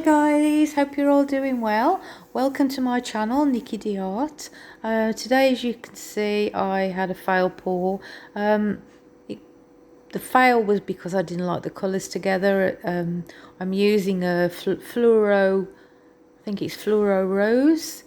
guys, hope you're all doing well. Welcome to my channel, Niki the Art. Today, as you can see, I had a fail pour. The fail was because I didn't like the colours together. I'm using a Fluoro, I think it's Fluoro Rose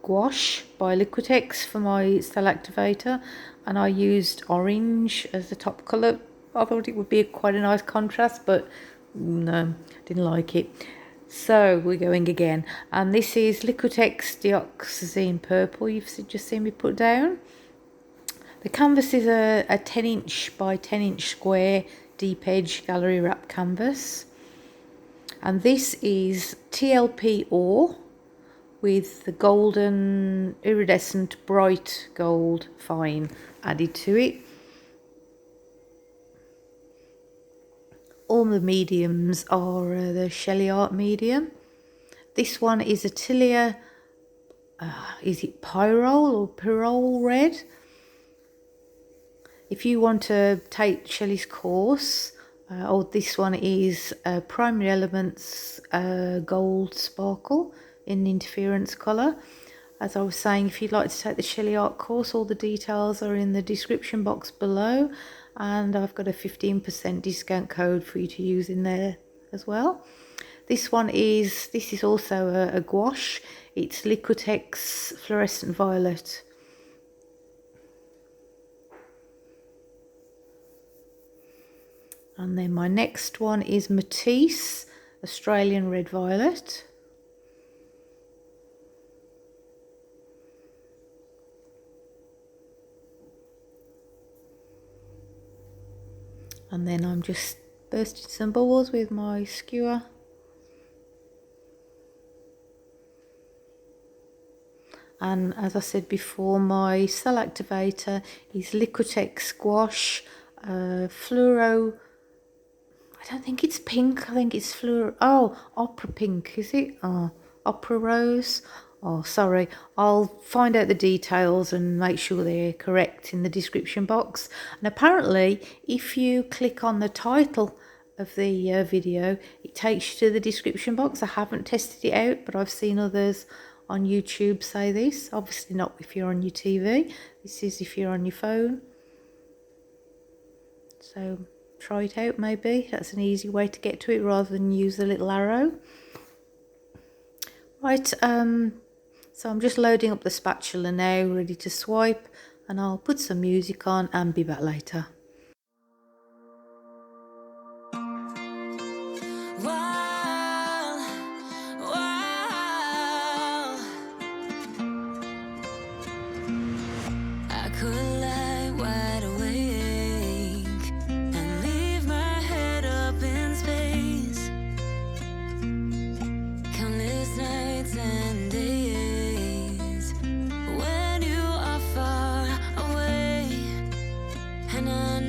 Gouache by Liquitex for my cell activator, and I used orange as the top colour. I thought it would be quite a nice contrast, but no, didn't like it. So we're going again, and this is Liquitex Dioxazine Purple. You've just seen me put down. The canvas is a 10" by 10" square deep edge gallery wrap canvas, and this is TLP ore with the Golden Iridescent Bright Gold fine added to it. All the mediums are the Sheleeart medium. This one is Atelier, is it Pyrrole or Pyrrole red? If you want to take Shelley's course, this one is Primary Elements Gold Sparkle in interference colour. As I was saying, if you'd like to take the Sheleeart course, all the details are in the description box below, and I've got a 15% discount code for you to use in there as well. This is also a gouache. It's Liquitex Fluorescent Violet. And then my next one is Matisse Australian Red Violet. And then I'm just bursting some bubbles with my skewer. And as I said before, my cell activator is Liquitex Gouache Fluoro. I don't think it's pink, I think it's Fluoro. Oh, opera pink, is it? Oh, opera rose. Oh, sorry. I'll find out the details and make sure they're correct in the description box. And apparently, if you click on the title of the video, it takes you to the description box. I haven't tested it out, but I've seen others on YouTube say this. Obviously not if you're on your TV. This is if you're on your phone. So try it out maybe. That's an easy way to get to it rather than use the little arrow. Right, so I'm just loading up the spatula now, ready to swipe, and I'll put some music on and be back later. I could lie wide awake and leave my head up in space. Countless nights and days when you are far away, and I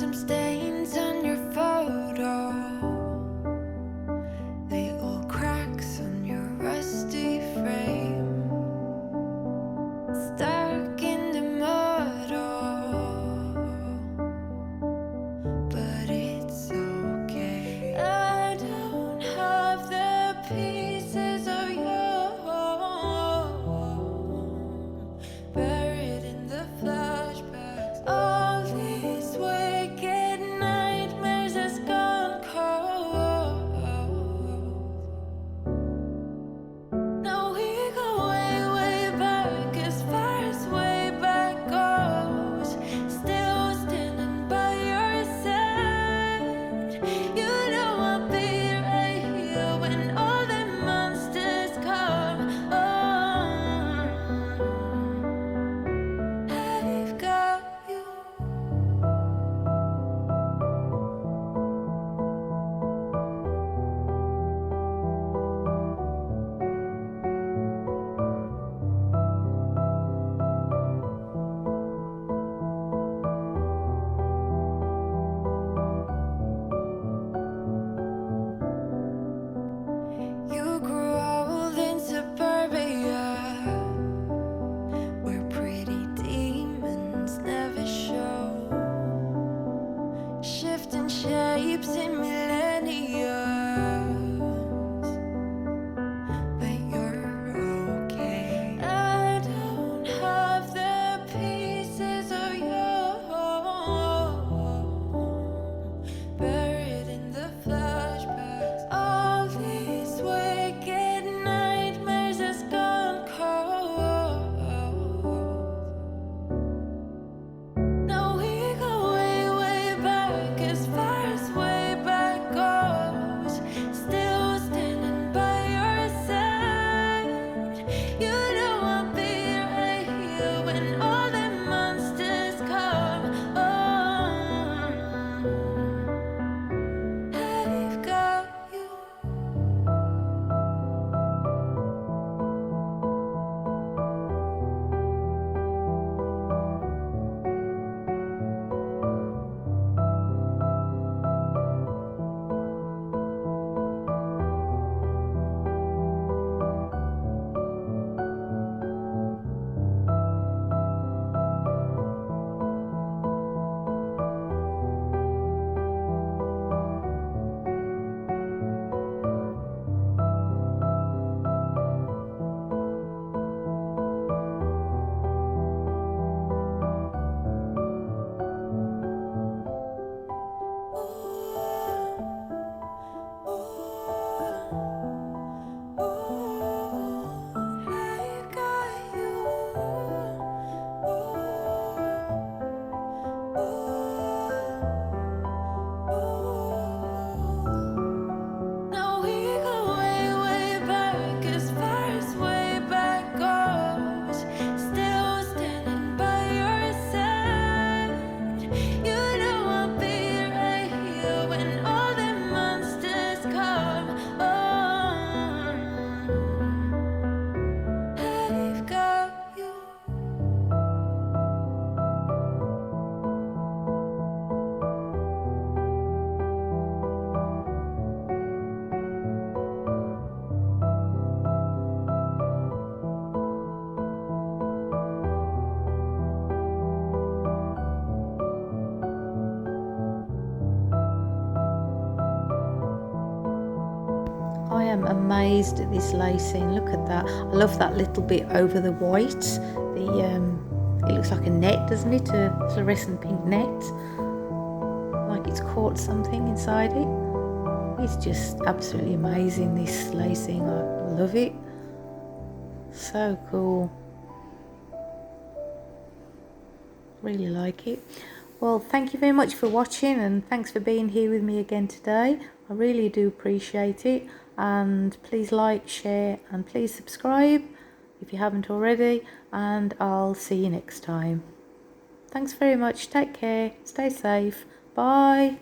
some stains on your photo, little cracks on your rusty frame, stuck in the mud, but it's okay. I don't have the pieces of you buried in the flashbacks. All these wicked nightmares has gone cold. Now we go way, way back, as far as way back goes. Still standing by your side. You know I'll be right here when all the monsters come. I've got you. You grew old in suburbia, where pretty demons never show, shifting shapes in millennia, but you're okay. I don't have the pieces of you buried in the flashbacks. All these wicked nightmares has gone cold. Now we go way, way back, as far as way back goes. Still standing by your side. You know I'll be right here when all the monsters come. I've got you. I've got you. Now we go way, way back, as far as way back goes. Still standing by your side. You know I'll be right here when all the monsters come. I've got you. I am amazed at this lacing. Look at that. I love that little bit over the white. It looks like a net, doesn't it? A fluorescent pink net. Like it's caught something inside it. It's just absolutely amazing, this lacing. I love it. So cool. Really like it. Well, thank you very much for watching, and thanks for being here with me again today. I really do appreciate it. And please like, share, and please subscribe if you haven't already, and I'll see you next time. Thanks very much. Take care. Stay safe. Bye.